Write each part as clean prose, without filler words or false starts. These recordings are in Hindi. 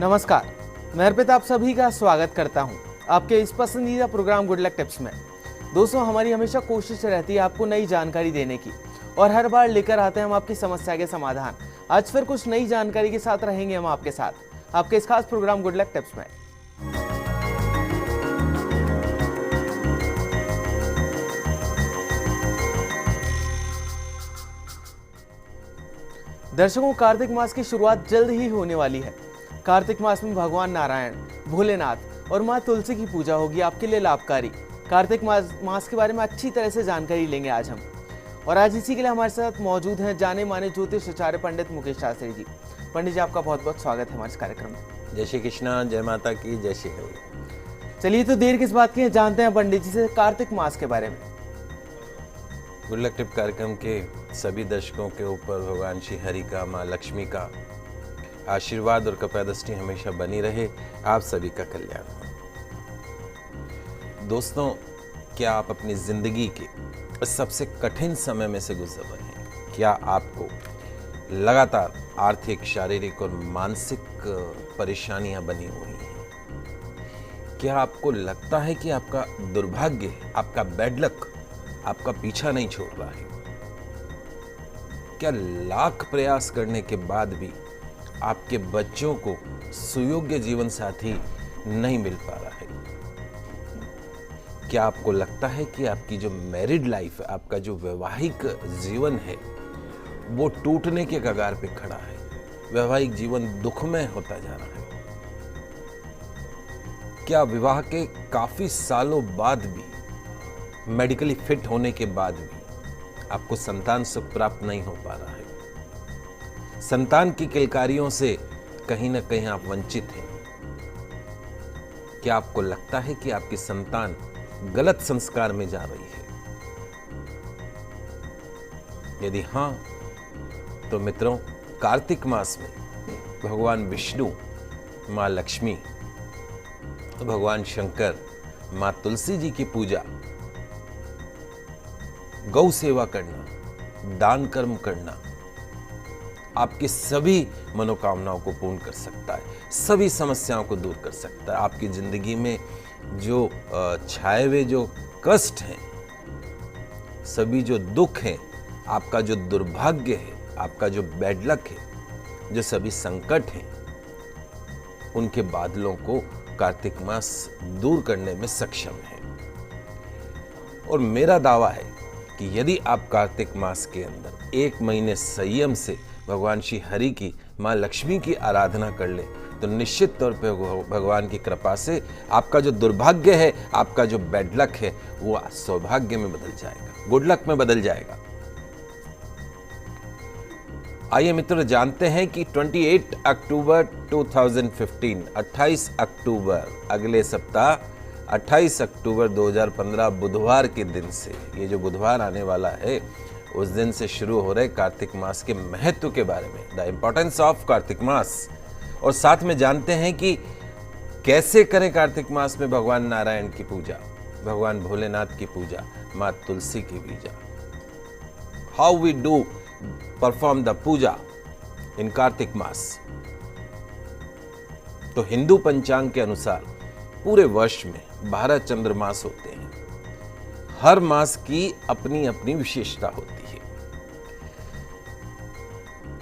नमस्कार, मैं अर्पित आप सभी का स्वागत करता हूं आपके इस पसंदीदा प्रोग्राम गुड लक टिप्स में। दोस्तों, हमारी हमेशा कोशिश रहती है आपको नई जानकारी देने की और हर बार लेकर आते हैं हम आपकी समस्या के समाधान। आज फिर कुछ नई जानकारी के साथ रहेंगे हम आपके साथ आपके इस खास प्रोग्राम गुड लक टिप्स में। दर्शकों, कार्तिक मास की शुरुआत जल्द ही होने वाली है। कार्तिक मास में भगवान नारायण, भोलेनाथ और माँ तुलसी की पूजा होगी आपके लिए लाभकारी। कार्तिक मास के बारे में अच्छी तरह से जानकारी लेंगे आज हम, और आज इसी के लिए हमारे साथ मौजूद हैं जाने माने ज्योतिष आचार्य पंडित मुकेश शास्त्री जी। पंडित जी, आपका बहुत बहुत स्वागत है हमारे इस कार्यक्रम में। जय श्री कृष्णा, जय माता की, जय श्री हरि। चलिए तो देर किस बात की है, जानते हैं पंडित जी से कार्तिक मास के बारे में। गुड लक टिप कार्यक्रम के सभी दर्शकों के ऊपर भगवान श्री हरि का, माँ लक्ष्मी का आशीर्वाद और कृपा दृष्टि हमेशा बनी रहे। आप सभी का कल्याण हो। दोस्तों, क्या आप अपनी जिंदगी के सबसे कठिन समय में से गुजर रहे हैं? क्या आपको लगातार आर्थिक, शारीरिक और मानसिक परेशानियां बनी हुई हैं? क्या आपको लगता है कि आपका दुर्भाग्य, आपका बैड लक आपका पीछा नहीं छोड़ रहा है? क्या लाख प्रयास करने के बाद भी आपके बच्चों को सुयोग्य जीवन साथी नहीं मिल पा रहा है? क्या आपको लगता है कि आपकी जो मैरिड लाइफ है, आपका जो वैवाहिक जीवन है, वो टूटने के कगार पे खड़ा है? वैवाहिक जीवन दुखमय होता जा रहा है? क्या विवाह के काफी सालों बाद भी, मेडिकली फिट होने के बाद भी आपको संतान सुख प्राप्त नहीं हो पा रहा है? संतान की किलकारियों से कहीं ना कहीं आप वंचित हैं? क्या आपको लगता है कि आपकी संतान गलत संस्कार में जा रही है? यदि हां, तो मित्रों, कार्तिक मास में भगवान विष्णु, मां लक्ष्मी, भगवान शंकर, मां तुलसी जी की पूजा, गौ सेवा करना, दान कर्म करना आपकी सभी मनोकामनाओं को पूर्ण कर सकता है, सभी समस्याओं को दूर कर सकता है। आपकी जिंदगी में जो छाए हुए जो कष्ट हैं, सभी जो दुख हैं, आपका जो दुर्भाग्य है, आपका जो बैड लक है, जो सभी संकट हैं, उनके बादलों को कार्तिक मास दूर करने में सक्षम है। और मेरा दावा है कि यदि आप कार्तिक मास के अंदर 1 महीने संयम से भगवान श्री हरि की, मां लक्ष्मी की आराधना कर ले, तो निश्चित तौर पे भगवान की कृपा से आपका जो दुर्भाग्य है, आपका जो बैड लक है, वो सौभाग्य में बदल जाएगा, गुड लक में बदल जाएगा। आइए मित्रों, जानते हैं कि 28 अक्टूबर 2015, 28 अक्टूबर, अगले सप्ताह 28 अक्टूबर 2015 बुधवार के दिन से, ये जो बुधवार आने वाला है, उस दिन से शुरू हो रहे कार्तिक मास के महत्व के बारे में, द इंपॉर्टेंस ऑफ कार्तिक मास, और साथ में जानते हैं कि कैसे करें कार्तिक मास में भगवान नारायण की पूजा, भगवान भोलेनाथ की पूजा, मां तुलसी की पूजा। How we do perform the puja in Kartik मास। तो हिंदू पंचांग के अनुसार पूरे वर्ष में 12 चंद्रमास होते हैं। हर मास की अपनी अपनी विशेषता होती है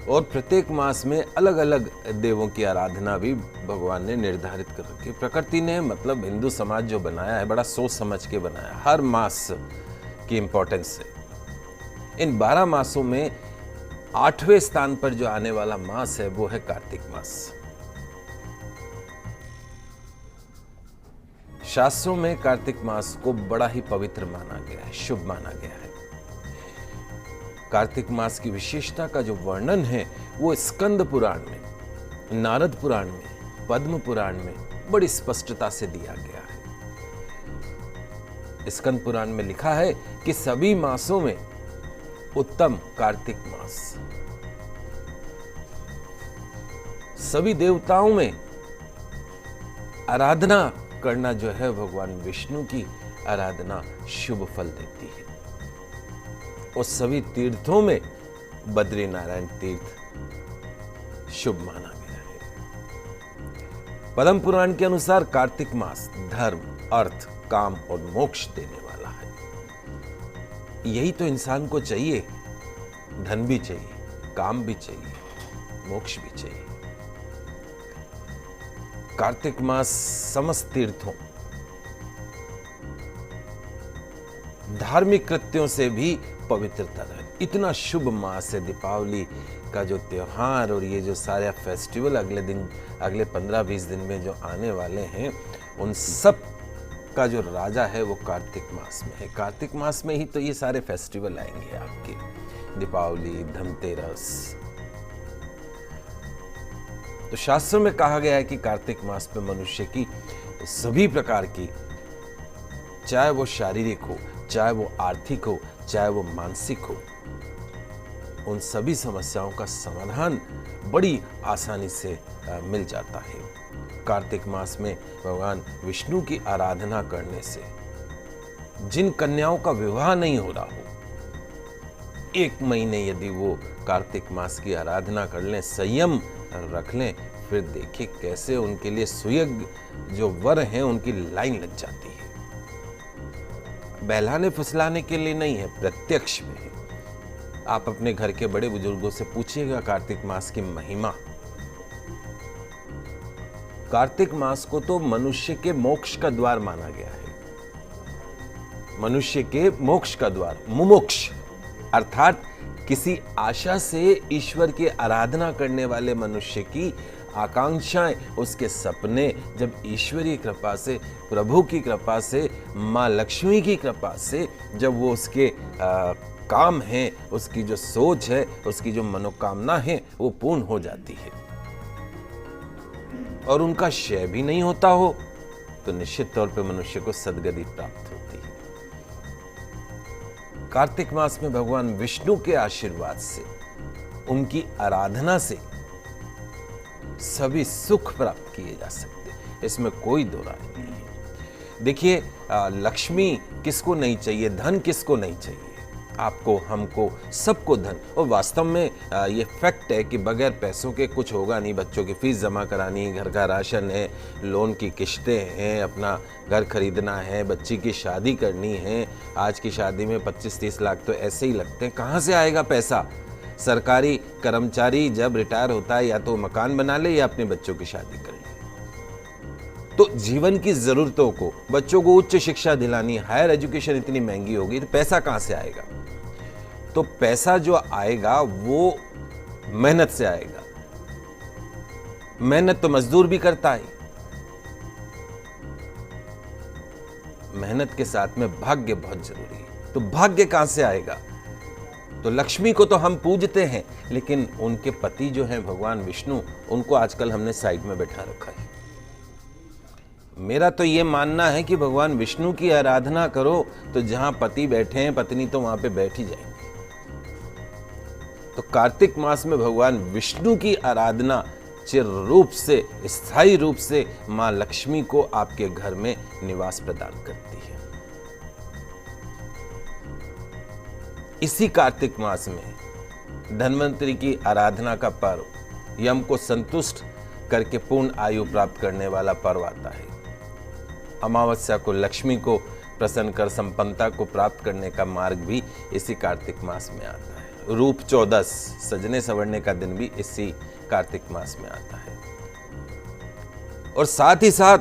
और प्रत्येक मास में अलग अलग देवों की आराधना भी भगवान ने निर्धारित कर रखी है। प्रकृति ने, मतलब हिंदू समाज जो बनाया है, बड़ा सोच समझ के बनाया। हर मास की इंपॉर्टेंस है। इन 12 मासों में 8वें स्थान पर जो आने वाला मास है, वो है कार्तिक मास। शास्त्रों में कार्तिक मास को बड़ा ही पवित्र माना गया है, शुभ माना गया है। कार्तिक मास की विशेषता का जो वर्णन है, वो स्कंद पुराण में, नारद पुराण में, पद्म पुराण में बड़ी स्पष्टता से दिया गया है। स्कंद पुराण में लिखा है कि सभी मासों में उत्तम कार्तिक मास, सभी देवताओं में आराधना करना जो है, भगवान विष्णु की आराधना शुभ फल देती है। और सभी तीर्थों में बद्री नारायण तीर्थ शुभ माना गया है। पद्म पुराण के अनुसार कार्तिक मास धर्म, अर्थ, काम और मोक्ष देने वाला है। यही तो इंसान को चाहिए। धन भी चाहिए, काम भी चाहिए, मोक्ष भी चाहिए। कार्तिक मास समस्त तीर्थों, धार्मिक कृत्यों से भी पवित्रता है। इतना शुभ मास है दीपावली का जो त्योहार और ये जो सारे फेस्टिवल अगले 15-20 दिन में जो आने वाले हैं, उन सब का जो राजा है वो कार्तिक मास में है। कार्तिक मास में ही तो ये सारे फेस्टिवल आएंगे आपके, दीपावली, धनतेरस। तो शास्त्रों में कहा गया है कि कार्तिक मास में मनुष्य की सभी प्रकार की, चाहे वो शारीरिक हो, चाहे वो आर्थिक हो, चाहे वो मानसिक हो, उन सभी समस्याओं का समाधान बड़ी आसानी से मिल जाता है। कार्तिक मास में भगवान विष्णु की आराधना करने से जिन कन्याओं का विवाह नहीं हो रहा हो, 1 महीने यदि वो कार्तिक मास की आराधना कर लें, संयम रख लें, फिर देखिए कैसे उनके लिए सुयोग्य जो वर हैं उनकी लाइन लग जाती है। बहलाने फुसलाने के लिए नहीं है, प्रत्यक्ष में है। आप अपने घर के बड़े बुजुर्गों से पूछिएगा कार्तिक मास की महिमा। कार्तिक मास को तो मनुष्य के मोक्ष का द्वार माना गया है। मनुष्य के मोक्ष का द्वार, मुमुक्ष अर्थात किसी आशा से ईश्वर की आराधना करने वाले मनुष्य की आकांक्षाएं, उसके सपने जब ईश्वरीय कृपा से, प्रभु की कृपा से, मां लक्ष्मी की कृपा से जब वो उसके काम है, उसकी जो सोच है, उसकी जो मनोकामना है वो पूर्ण हो जाती है और उनका क्षय भी नहीं होता हो, तो निश्चित तौर पे मनुष्य को सद्गति प्राप्त होती है। कार्तिक मास में भगवान विष्णु के आशीर्वाद से, उनकी आराधना से सभी सुख प्राप्त किए जा सकते, इसमें कोई दो राय नहीं है। देखिए, लक्ष्मी किसको नहीं चाहिए, धन किसको नहीं चाहिए, आपको, हमको, सबको धन। और वास्तव में ये फैक्ट है कि बगैर पैसों के कुछ होगा नहीं। बच्चों की फीस जमा करानी, घर का राशन है, लोन की किश्तें हैं, अपना घर खरीदना है, बच्ची की शादी करनी है। आज की शादी में 25-30 लाख तो ऐसे ही लगते हैं, कहाँ से आएगा पैसा? सरकारी कर्मचारी जब रिटायर होता है, या तो मकान बना ले या अपने बच्चों की शादी कर ले। तो जीवन की जरूरतों को, बच्चों को उच्च शिक्षा दिलानी, हायर एजुकेशन इतनी महंगी होगी, तो पैसा कहां से आएगा? तो पैसा जो आएगा वो मेहनत से आएगा। मेहनत तो मजदूर भी करता है। मेहनत के साथ में भाग्य बहुत जरूरी है। तो भाग्य कहां से आएगा? तो लक्ष्मी को तो हम पूजते हैं, लेकिन उनके पति जो हैं भगवान विष्णु, उनको आजकल हमने साइड में बैठा रखा है। मेरा तो ये मानना है कि भगवान विष्णु की आराधना करो तो जहां पति बैठे हैं, पत्नी तो वहां पे बैठ ही जाएंगी। तो कार्तिक मास में भगवान विष्णु की आराधना चिर रूप से, स्थायी रूप से मां लक्ष्मी को आपके घर में निवास प्रदान करती है। इसी कार्तिक मास में धन्वंतरी की आराधना का पर्व, यम को संतुष्ट करके पूर्ण आयु प्राप्त करने वाला पर्व आता है। अमावस्या को लक्ष्मी को प्रसन्न कर संपन्नता को प्राप्त करने का मार्ग भी इसी कार्तिक मास में आता है। रूप 14, सजने संवरने का दिन भी इसी कार्तिक मास में आता है। और साथ ही साथ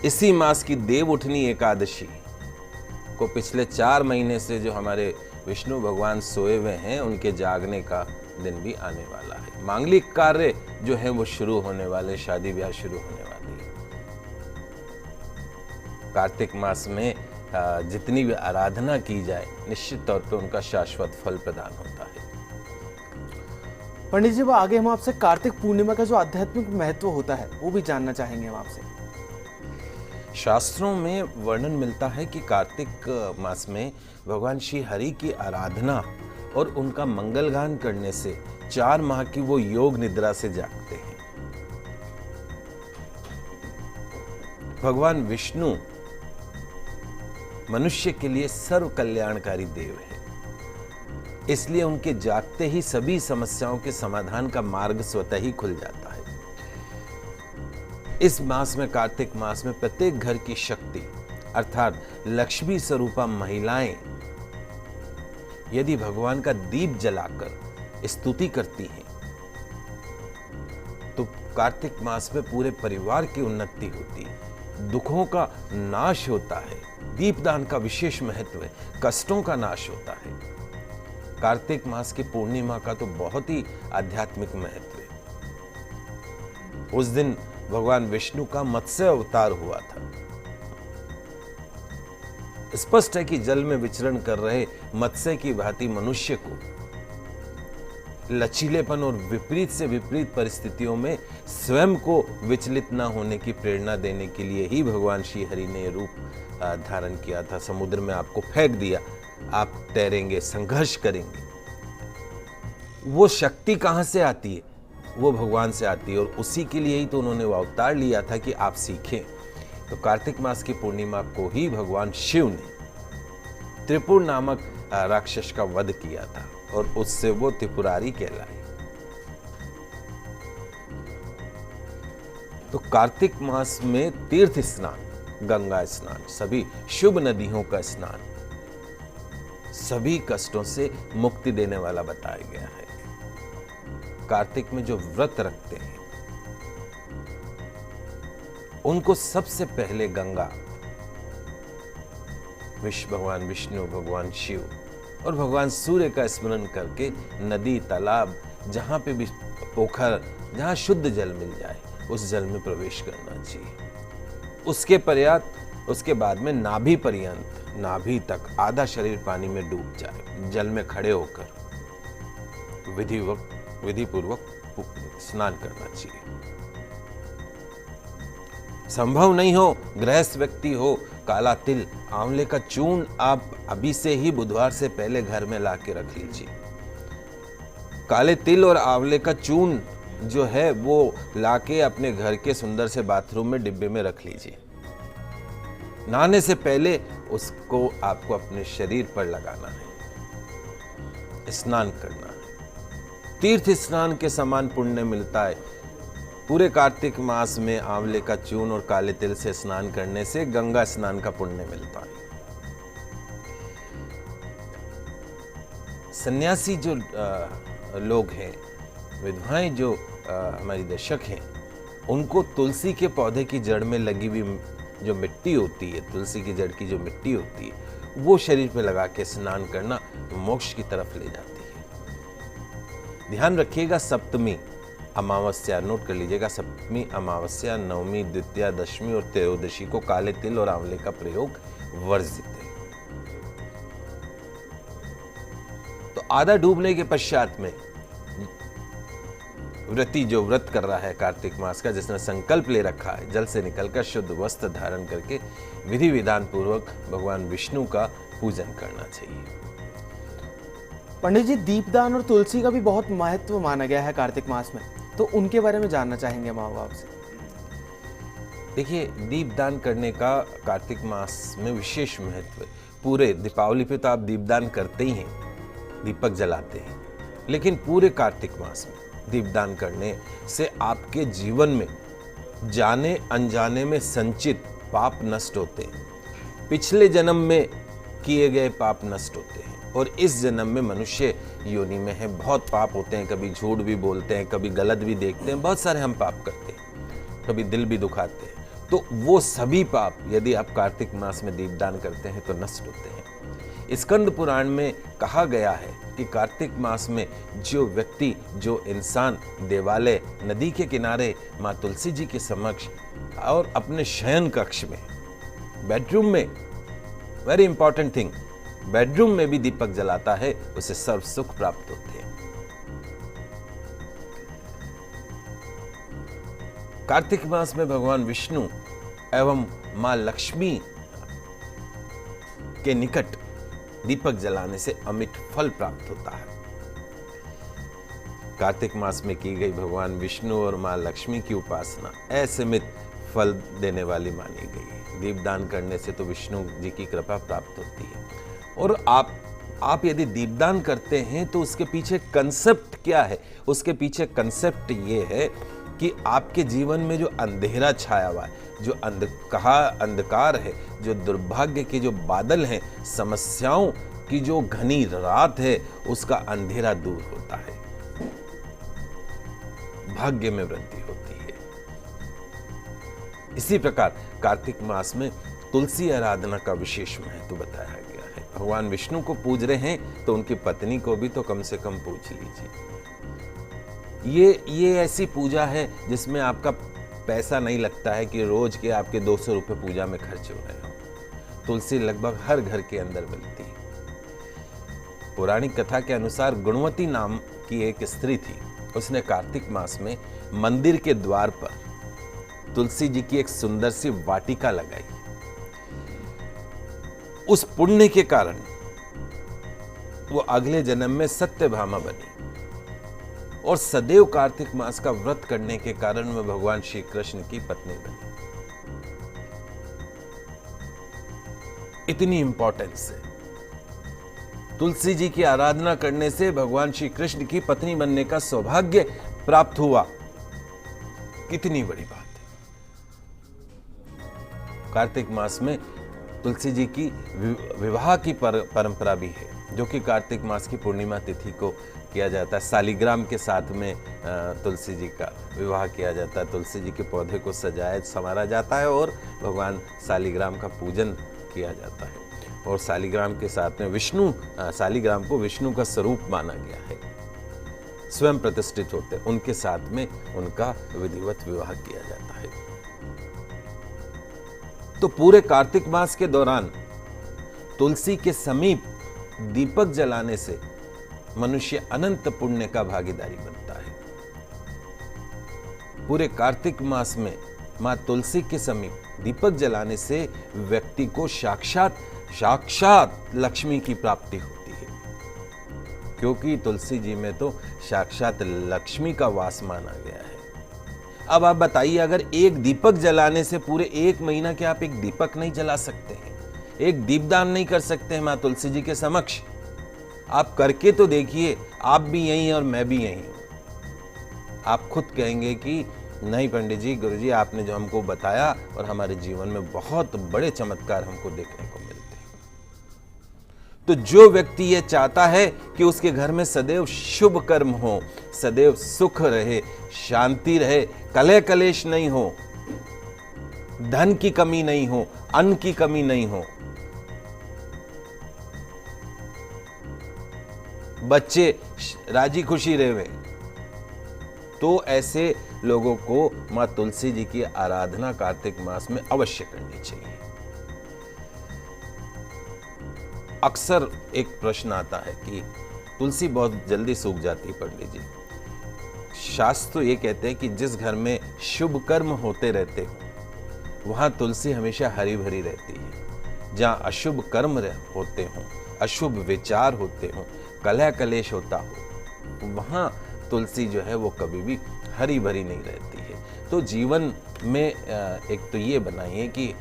इसी मास की देव उठनी एकादशी को पिछले 4 महीने से जो हमारे विष्णु भगवान सोए हुए हैं, उनके जागने का दिन भी आने वाला है। मांगलिक कार्य जो है वो शुरू होने वाले, शादी ब्याह शुरू होने वाली है। कार्तिक मास में जितनी भी आराधना की जाए, निश्चित तौर पे उनका शाश्वत फल प्रदान होता है। पंडित जी, वो आगे हम आपसे कार्तिक पूर्णिमा का जो आध्यात्मिक महत्व होता है वो भी जानना चाहेंगे हम आपसे। शास्त्रों में वर्णन मिलता है कि कार्तिक मास में भगवान श्री हरि की आराधना और उनका मंगलगान करने से 4 माह की वो योग निद्रा से जागते हैं। भगवान विष्णु मनुष्य के लिए सर्व कल्याणकारी देव है, इसलिए उनके जागते ही सभी समस्याओं के समाधान का मार्ग स्वतः ही खुल जाता है। इस मास में, कार्तिक मास में, प्रत्येक घर की शक्ति अर्थात लक्ष्मी स्वरूपा महिलाएं यदि भगवान का दीप जलाकर स्तुति करती हैं तो कार्तिक मास में पूरे परिवार की उन्नति होती है, दुखों का नाश होता है। दीपदान का विशेष महत्व है, कष्टों का नाश होता है। कार्तिक मास की पूर्णिमा का तो बहुत ही आध्यात्मिक महत्व है। उस दिन भगवान विष्णु का मत्स्य अवतार हुआ था। स्पष्ट है कि जल में विचरण कर रहे मत्स्य की भांति मनुष्य को लचीलेपन और विपरीत से विपरीत परिस्थितियों में स्वयं को विचलित न होने की प्रेरणा देने के लिए ही भगवान श्री हरि ने रूप धारण किया था। समुद्र में आपको फेंक दिया, आप तैरेंगे, संघर्ष करेंगे। वो शक्ति कहां से आती है? वो भगवान से आती है, और उसी के लिए ही तो उन्होंने वो अवतार लिया था कि आप सीखें। तो कार्तिक मास की पूर्णिमा को ही भगवान शिव ने त्रिपुर नामक राक्षस का वध किया था और उससे वो त्रिपुरारी कहलाई। तो कार्तिक मास में तीर्थ स्नान, गंगा स्नान, सभी शुभ नदियों का स्नान सभी कष्टों से मुक्ति देने वाला बताया गया है। कार्तिक में जो व्रत रखते हैं उनको सबसे पहले गंगा, भगवान विष्णु, भगवान शिव और भगवान सूर्य का स्मरण करके नदी, तालाब, जहां पे भी पोखर, जहां शुद्ध जल मिल जाए उस जल में प्रवेश करना चाहिए। उसके बाद में नाभि पर्यंत, नाभि तक आधा शरीर पानी में डूब जाए, जल में खड़े होकर विधिपूर्वक स्नान करना चाहिए। संभव नहीं हो, गृहस्थ व्यक्ति हो, काला तिल, आंवले का चूर्ण आप अभी से ही बुधवार से पहले घर में ला के रख लीजिए। काले तिल और आंवले का चूर्ण जो है वो लाके अपने घर के सुंदर से बाथरूम में डिब्बे में रख लीजिए। नहाने से पहले उसको आपको अपने शरीर पर लगाना है, स्नान करना है। तीर्थ स्नान के समान पुण्य मिलता है। पूरे कार्तिक मास में आंवले का चूर्ण और काले तिल से स्नान करने से गंगा स्नान का पुण्य मिलता है। सन्यासी जो लोग हैं, विधवाएं जो हमारी दर्शक हैं, उनको तुलसी के पौधे की जड़ में लगी हुई जो मिट्टी होती है, तुलसी की जड़ की जो मिट्टी होती है, वो शरीर पे लगा के स्नान करना मोक्ष की तरफ ले जाती है। ध्यान रखिएगा, सप्तमी अमावस्या नोट कर लीजिएगा, सप्तमी, अमावस्या, नवमी, द्वितीया, दशमी और त्रयोदशी को काले तिल और आंवले का प्रयोग वर्जित है। तो आधा डूबने के पश्चात में व्रती जो व्रत कर रहा है कार्तिक मास का, जिसने संकल्प ले रखा है, जल से निकलकर शुद्ध वस्त्र धारण करके विधि विधान पूर्वक भगवान विष्णु का पूजन करना चाहिए। पंडित जी, दीपदान और तुलसी का भी बहुत महत्व माना गया है कार्तिक मास में, तो उनके बारे में जानना चाहेंगे माँ बाप से। देखिए, दीपदान करने का कार्तिक मास में विशेष महत्व है। पूरे दीपावली पे तो आप दीपदान करते ही हैं, दीपक जलाते हैं, लेकिन पूरे कार्तिक मास में दीपदान करने से आपके जीवन में जाने अनजाने में संचित पाप नष्ट होते हैं। पिछले जन्म में किए गए पाप नष्ट होते हैं और इस जन्म में मनुष्य योनि में है। बहुत पाप होते हैं, कभी झूठ भी बोलते हैं, कभी गलत भी देखते हैं, बहुत सारे हम पाप करते हैं, कभी दिल भी दुखाते हैं। तो वो सभी पाप यदि आप कार्तिक मास में दीपदान करते हैं तो नष्ट होते हैं। स्कंद पुराण में कहा गया है कि कार्तिक मास में जो व्यक्ति, जो इंसान देवालय, नदी के किनारे माँ तुलसी जी के समक्ष और अपने शयन कक्ष में, बेडरूम में, वेरी इंपॉर्टेंट थिंग, बेडरूम में भी दीपक जलाता है, उसे सर्व सुख प्राप्त होते हैं। कार्तिक मास में भगवान विष्णु एवं मां लक्ष्मी के निकट दीपक जलाने से अमिट फल प्राप्त होता है। कार्तिक मास में की गई भगवान विष्णु और मां लक्ष्मी की उपासना असीमित फल देने वाली मानी गई है। दीपदान करने से तो विष्णु जी की कृपा प्राप्त होती है। और आप यदि दीपदान करते हैं तो उसके पीछे कंसेप्ट क्या है? उसके पीछे कंसेप्ट ये है कि आपके जीवन में जो अंधेरा छाया हुआ है, जो अंधकार है, जो दुर्भाग्य के जो बादल हैं, समस्याओं की जो घनी रात है, उसका अंधेरा दूर होता है, भाग्य में वृद्धि होती है। इसी प्रकार कार्तिक मास में तुलसी आराधना का विशेष महत्व बताया गया है। भगवान विष्णु को पूज रहे हैं तो उनकी पत्नी को भी तो कम से कम पूज लीजिए। ये ऐसी पूजा है जिसमें आपका पैसा नहीं लगता है कि रोज के आपके 200 रुपए पूजा में खर्च हो रहे हो। तुलसी लगभग हर घर के अंदर मिलती है। पौराणिक कथा के अनुसार गुणवती नाम की एक स्त्री थी। उसने कार्तिक मास में मंदिर के द्वार पर तुलसी जी की एक सुंदर सी वाटिका लगाई। उस पुण्य के कारण वो अगले जन्म में सत्यभामा बनी और सदैव कार्तिक मास का व्रत करने के कारण वह भगवान श्री कृष्ण की पत्नी बनी। इतनी इंपॉर्टेंस है। तुलसी जी की आराधना करने से भगवान श्री कृष्ण की पत्नी बनने का सौभाग्य प्राप्त हुआ। कितनी बड़ी बात है। कार्तिक मास में तुलसी जी की विवाह की परंपरा भी है, जो कि कार्तिक मास की पूर्णिमा तिथि को किया जाता है। शालिग्राम के साथ में तुलसी जी का विवाह किया जाता है। तुलसी जी के पौधे को सजाया संवारा जाता है और भगवान शालिग्राम का पूजन किया जाता है। और शालिग्राम के साथ में शालिग्राम को विष्णु का स्वरूप माना गया है। स्वयं प्रतिष्ठित होते हैं, उनके साथ में उनका विधिवत विवाह किया जाता है। तो पूरे कार्तिक मास के दौरान तुलसी के समीप दीपक जलाने से मनुष्य अनंत पुण्य का भागीदारी बनता है। पूरे कार्तिक मास में मां तुलसी के समीप दीपक जलाने से व्यक्ति को साक्षात लक्ष्मी की प्राप्ति होती है, क्योंकि तुलसी जी में तो साक्षात लक्ष्मी का वास माना गया है। अब आप बताइए, अगर एक दीपक जलाने से पूरे 1 महीना के आप एक दीपक नहीं जला सकते हैं, एक दीपदान नहीं कर सकते हैं मां तुलसी जी के समक्ष? आप करके तो देखिए। आप भी यही हैं और मैं भी यही हूं। आप खुद कहेंगे कि नहीं पंडित जी, गुरु जी, आपने जो हमको बताया और हमारे जीवन में बहुत बड़े चमत्कार हमको देखने को मिलते हैं। तो जो व्यक्ति ये चाहता है कि उसके घर में सदैव शुभ कर्म हो, सदैव सुख रहे, शांति रहे, कलह कलेश नहीं हो, धन की कमी नहीं हो, अन्न की कमी नहीं हो, बच्चे राजी खुशी रहे, तो ऐसे लोगों को मां तुलसी जी की आराधना कार्तिक मास में अवश्य करनी चाहिए। अक्सर एक प्रश्न आता है कि तुलसी बहुत जल्दी सूख जाती है पंडित जी। शास्त्र तो ये कहते हैं कि जिस घर में शुभ कर्म होते रहते हो वहां तुलसी हमेशा हरी भरी रहती है। जहां अशुभ कर्म होते हो, अशुभ विचार होते हो, कलह कलेश होता हो, वहां तुलसी जो है वो कभी भी हरी भरी नहीं रहती है। तो जीवन में एक तो ये बनाइए कि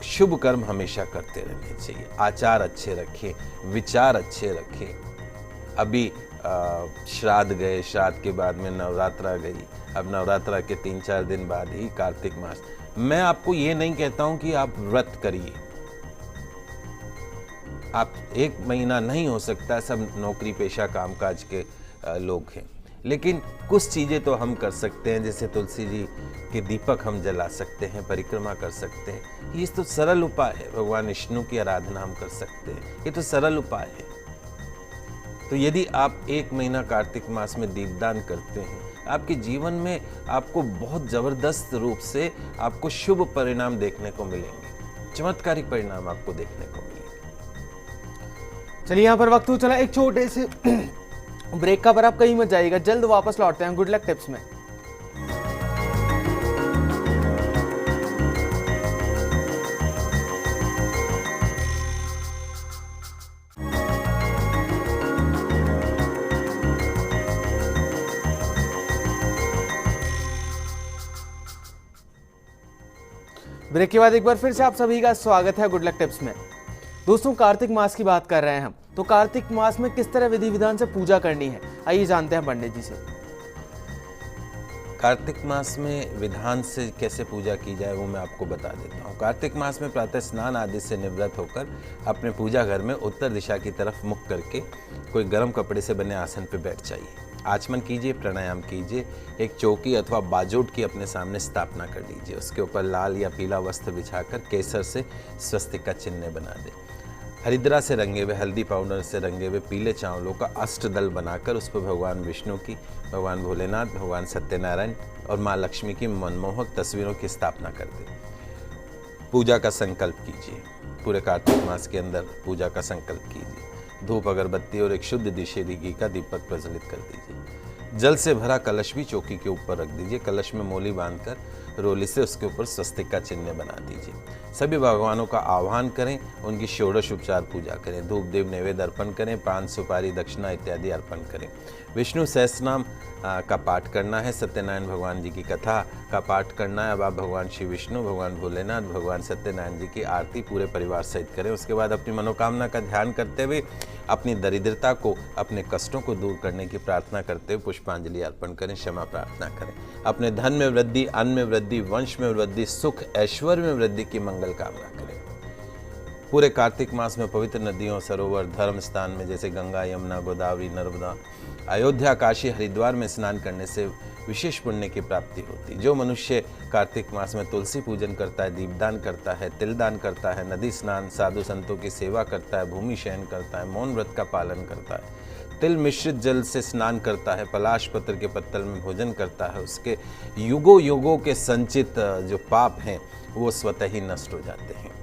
शुभ कर्म हमेशा करते रहने चाहिए। आचार अच्छे रखें, विचार अच्छे रखें। अभी श्राद्ध गए, श्राद्ध के बाद में नवरात्रा गई, अब नवरात्रा के 3-4 दिन बाद ही कार्तिक मास। मैं आपको ये नहीं कहता हूं कि आप व्रत करिए, आप 1 महीना नहीं हो सकता, सब नौकरी पेशा कामकाज के लोग हैं, लेकिन कुछ चीज़ें तो हम कर सकते हैं। जैसे तुलसी जी के दीपक हम जला सकते हैं, परिक्रमा कर सकते हैं। ये तो सरल उपाय है। भगवान विष्णु की आराधना हम कर सकते हैं, ये तो सरल उपाय है। तो यदि आप 1 महीना कार्तिक मास में दीपदान करते हैं, आपके जीवन में आपको बहुत जबरदस्त रूप से आपको शुभ परिणाम देखने को मिलेंगे, चमत्कारिक परिणाम आपको देखने को मिलेंगे। चलिए, यहाँ पर वक्त हो चला एक छोटे से ब्रेक का, पर आप कहीं मत जाइएगा, जल्द वापस लौटते हैं गुड लक टिप्स में। ब्रेक के बाद एक बार फिर से आप सभी का स्वागत है गुड लक टिप्स में। दोस्तों, कार्तिक मास की बात कर रहे हैं हम, तो कार्तिक मास में किस तरह विधि विधान से पूजा करनी है, आइए जानते हैं पंडित जी से। कार्तिक मास में विधान से कैसे पूजा की जाए वो मैं आपको बता देता हूँ। कार्तिक मास में प्रातः स्नान आदि से निवृत्त होकर अपने पूजा घर में उत्तर दिशा की तरफ मुख करके कोई गर्म कपड़े से बने आसन पर बैठ जाइए। आचमन कीजिए, प्राणायाम कीजिए, एक चौकी अथवा बाजोट की अपने सामने स्थापना कर लीजिए। उसके ऊपर लाल या पीला वस्त्र बिछाकर केसर से स्वस्तिक का चिन्ह बना दें। हरिद्रा से रंगे हुए, हल्दी पाउडर से रंगे हुए पीले चावलों का अष्टदल बनाकर उस पर भगवान विष्णु की, भगवान भोलेनाथ, भगवान सत्यनारायण और माँ लक्ष्मी की मनमोहक तस्वीरों की स्थापना कर दें। पूजा का संकल्प कीजिए। पूरे कार्तिक मास के अंदर पूजा का संकल्प कीजिए। धूप, अगरबत्ती और एक शुद्ध दिशेरी घी का दीपक प्रज्वलित कर दीजिए। जल से भरा कलश भी चौकी के ऊपर रख दीजिए। कलश में मोली बांधकर रोली से उसके ऊपर स्वस्तिक का चिन्ह बना दीजिए। सभी भगवानों का आह्वान करें, उनकी षोडश उपचार पूजा करें, धूप दीप नैवेद्य अर्पण करें, पान सुपारी दक्षिणा इत्यादि अर्पण करें। विष्णु सहस्रनाम का पाठ करना है। सत्यनारायण भगवान जी की कथा का पाठ करना है। अब आप भगवान श्री विष्णु, भगवान भोलेनाथ, भगवान सत्यनारायण जी की आरती पूरे परिवार सहित करें। उसके बाद अपनी मनोकामना का ध्यान करते हुए अपनी दरिद्रता को, अपने कष्टों को दूर करने की प्रार्थना करते हुए पुष्पांजलि अर्पण करें, क्षमा प्रार्थना करें। अपने धन में वृद्धि, अन्न में वृद्धि, वंश में वृद्धि, सुख ऐश्वर्य में वृद्धि की मंगल कामना करें। पूरे कार्तिक मास में पवित्र नदियों, सरोवर, धर्म स्थान में जैसे गंगा, यमुना, गोदावरी, नर्मदा, अयोध्या, काशी, हरिद्वार में स्नान करने से विशेष पुण्य की प्राप्ति होती। जो मनुष्य कार्तिक मास में तुलसी पूजन करता है, दीपदान करता है, तिलदान करता है, नदी स्नान, साधु संतों की सेवा करता है, भूमि शयन करता है, मौन व्रत का पालन करता है, तिल मिश्रित जल से स्नान करता है, पलाश पत्र के पत्तल में भोजन करता है, उसके युगों युगों के संचित जो पाप हैं वो स्वतः ही नष्ट हो जाते हैं।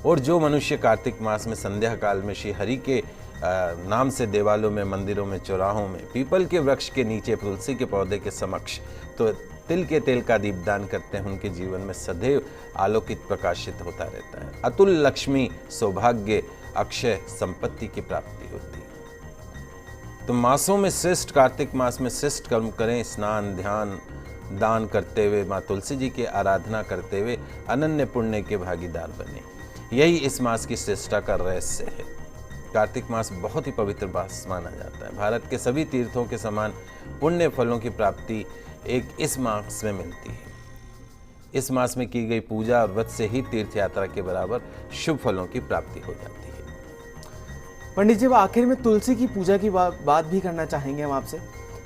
और जो मनुष्य कार्तिक मास में संध्या काल में श्री हरि के नाम से देवालयों में, मंदिरों में, चौराहों में, पीपल के वृक्ष के नीचे, तुलसी के पौधे के समक्ष तो तिल के तेल का दीपदान करते हैं, उनके जीवन में सदैव आलोकित प्रकाशित होता रहता है। अतुल लक्ष्मी, सौभाग्य, अक्षय संपत्ति की प्राप्ति होती है। तो मासों में श्रेष्ठ कार्तिक मास में श्रेष्ठ कर्म करें। स्नान, ध्यान, दान करते हुए, माँ तुलसी जी की आराधना करते हुए अनन्य पुण्य के भागीदार बने। यही इस मास की श्रेष्ठता का रहस्य है। कार्तिक मास बहुत ही पवित्र मास माना जाता है। भारत के सभी तीर्थों के समान पुण्य फलों की प्राप्ति एक इस मास में मिलती है। इस मास में की गई पूजा और व्रत से ही तीर्थ यात्रा के बराबर शुभ फलों की प्राप्ति हो जाती है। पंडित जी, अब आखिर में तुलसी की पूजा की बात भी करना चाहेंगे हम आपसे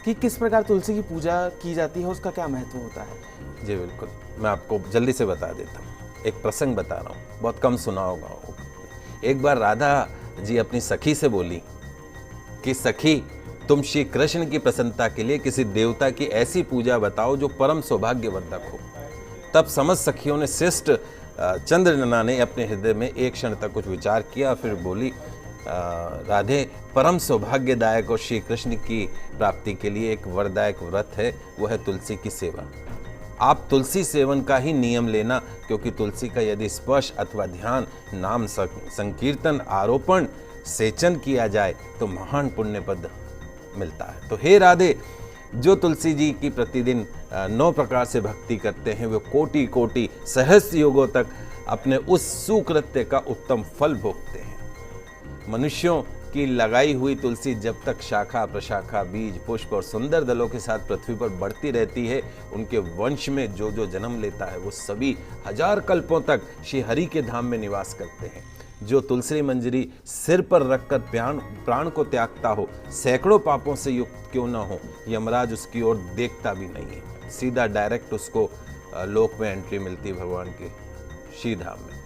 कि किस प्रकार तुलसी की पूजा की जाती है, उसका क्या महत्व होता है। जी बिल्कुल, मैं आपको जल्दी से बता देता हूँ। एक प्रसंग बता रहा हूँ, बहुत कम सुना होगा। एक बार राधा जी अपनी सखी से बोली कि सखी, तुम श्री कृष्ण की प्रसन्नता के लिए किसी देवता की ऐसी पूजा बताओ जो परम सौभाग्यवर्धक हो। तब समस्त सखियों ने श्रेष्ठ चंद्रनना ने अपने हृदय में एक क्षण तक कुछ विचार किया, फिर बोली, राधे, परम सौभाग्यदायक और श्री कृष्ण की प्राप्ति के लिए एक वरदायक व्रत है, वो है तुलसी की सेवा। आप तुलसी सेवन का ही नियम लेना, क्योंकि तुलसी का यदि स्पर्श अथवा ध्यान, नाम संकीर्तन, आरोपण, सेचन किया जाए तो महान पुण्य पद मिलता है। तो हे राधे, जो तुलसी जी की प्रतिदिन 9 प्रकार से भक्ति करते हैं, वे कोटि कोटि सहस्त्र युगों तक अपने उस सुकृत्य का उत्तम फल भोगते हैं। मनुष्यों की लगाई हुई तुलसी जब तक शाखा, प्रशाखा, बीज, पुष्प और सुंदर दलों के साथ पृथ्वी पर बढ़ती रहती है, उनके वंश में जो जो जन्म लेता है वो सभी हजार कल्पों तक श्री हरि के धाम में निवास करते हैं। जो तुलसी मंजरी सिर पर रखकर प्राण को त्यागता हो, सैकड़ों पापों से युक्त क्यों न हो, यमराज उसकी ओर देखता भी नहीं है। सीधा डायरेक्ट उसको लोक में एंट्री मिलती है भगवान के श्री धाम में।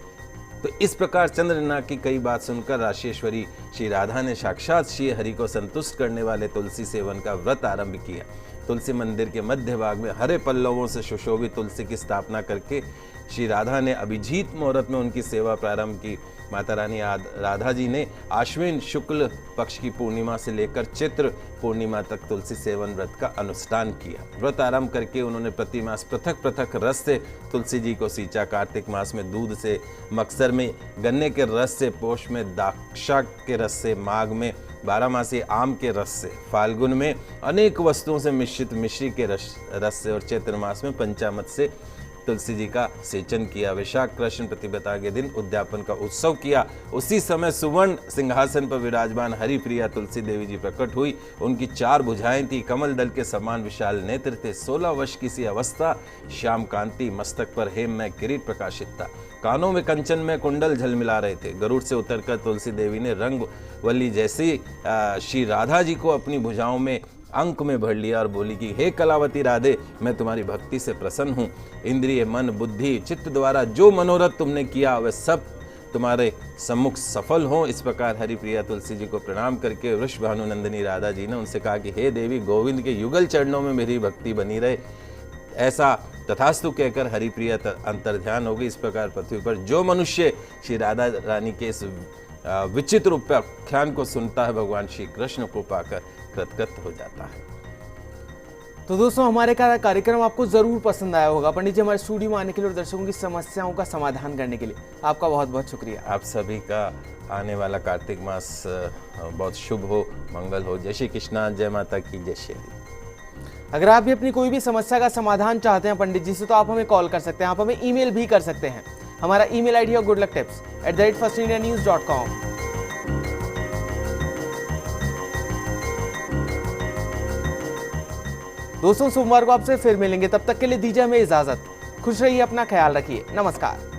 तो इस प्रकार चंद्रनना की कई बात सुनकर राशेश्वरी श्री राधा ने साक्षात श्री हरि को संतुष्ट करने वाले तुलसी सेवन का व्रत आरंभ किया। तुलसी मंदिर के मध्य भाग में हरे पल्लवों से सुशोभित तुलसी की स्थापना करके श्री राधा ने अभिजीत मुहूर्त में उनकी सेवा प्रारंभ की। माता रानी राधा जी ने आश्विन शुक्ल पक्ष की पूर्णिमा से लेकर चित्र पूर्णिमा तक तुलसी सेवन व्रत का अनुष्ठान किया। व्रत आरंभ करके उन्होंने प्रति मास पृथक पृथक रस से तुलसी जी को सींचा। कार्तिक मास में दूध से, मक्सर में गन्ने के रस से, पोष में दाक्षा के रस से, माघ में 12 मासी आम के रस से, फाल्गुन में अनेक वस्तुओं से मिश्रित मिश्री के रस से और चैत्र मास में पंचामृत से तुलसी जी का सेचन किया। वैशाख कृष्ण प्रतिपदा के दिन उद्यापन का उत्सव किया। उसी समय सुवर्ण सिंहासन पर विराजमान हरिप्रिया तुलसी देवी जी प्रकट हुई। उनकी 4 भुजाएं थी, कमल दल के समान विशाल नेत्र थे, 16 वर्ष की सी अवस्था, श्याम कांति, मस्तक पर हेम में किरीट प्रकाशित था, कानों में कंचन में कुंडल झलमिला रहे थे। गरुड़ से उतरकर तुलसी देवी ने रंगवल्ली जैसी श्री राधा जी को अपनी भुजाओं में अंक में भर लिया और बोली कि हे कलावती राधे, मैं तुम्हारी भक्ति से प्रसन्न हूँ। इंद्रिय, मन, बुद्धि, चित्त द्वारा जो मनोरथ तुमने किया वह सब तुम्हारे सम्मुख सफल हो। इस प्रकार हरिप्रिया तुलसी जी को प्रणाम करके वृषभानुनंदिनी राधा जी ने उनसे कहा कि हे देवी, गोविंद के युगल चरणों में मेरी भक्ति बनी रहे। ऐसा तथास्तु कहकर हरिप्रिया अंतर्ध्यान हो गई। इस प्रकार पृथ्वी पर जो मनुष्य श्री राधा रानी के इस विचित्र उपाख्यान को सुनता है, भगवान श्री कृष्ण को पाकर कृतकृत हो जाता है। तो दोस्तों, हमारे कार्यक्रम आपको जरूर पसंद आया होगा। पंडित जी, हमारे स्टूडियो में आने के लिए और दर्शकों की समस्याओं का समाधान करने के लिए आपका बहुत बहुत शुक्रिया। आप सभी का आने वाला कार्तिक मास बहुत शुभ हो, मंगल हो। जय श्री कृष्णा, जय माता की, जय श्री हरि। अगर आप भी अपनी कोई भी समस्या का समाधान चाहते हैं पंडित जी से, तो आप हमें कॉल कर सकते हैं, आप हमें ईमेल भी कर सकते हैं। हमारा ईमेल आईडी है goodlucktips@firstindianews.com। दोस्तों, सोमवार को आपसे फिर मिलेंगे, तब तक के लिए दीजिए हमें इजाजत। खुश रहिए, अपना ख्याल रखिए, नमस्कार।